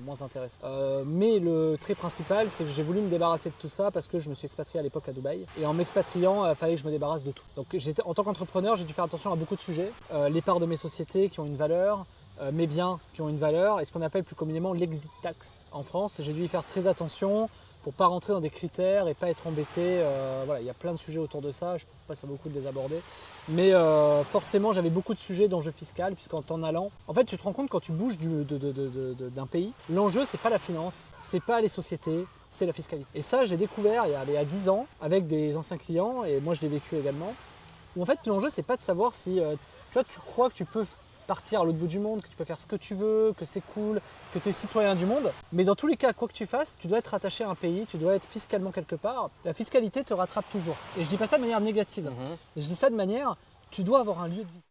moins intéressant. Mais le trait principal, c'est que j'ai voulu me débarrasser de tout ça parce que je me suis expatrié à l'époque à Dubaï. Et en m'expatriant, il fallait que je me débarrasse de tout. Donc en tant qu'entrepreneur, j'ai dû faire attention à beaucoup de sujets. Les parts de mes sociétés qui ont une valeur, mes biens qui ont une valeur, et ce qu'on appelle plus communément l'exit tax en France. J'ai dû y faire très attention pour ne pas rentrer dans des critères et pas être embêté. Voilà, il y a plein de sujets autour de ça, je passe à beaucoup de les aborder. Mais forcément, j'avais beaucoup de sujets d'enjeux fiscaux, puisqu'en t'en allant, en fait, tu te rends compte quand tu bouges d'un pays, l'enjeu, c'est pas la finance, c'est pas les sociétés, c'est la fiscalité. Et ça, j'ai découvert il y a 10 ans avec des anciens clients, et moi, je l'ai vécu également, où en fait, l'enjeu, c'est pas de savoir si tu crois que tu peux partir à l'autre bout du monde, que tu peux faire ce que tu veux, que c'est cool, que tu es citoyen du monde. Mais dans tous les cas, quoi que tu fasses, tu dois être rattaché à un pays, tu dois être fiscalement quelque part. La fiscalité te rattrape toujours. Et je dis pas ça de manière négative. Je dis ça de manière, tu dois avoir un lieu de vie.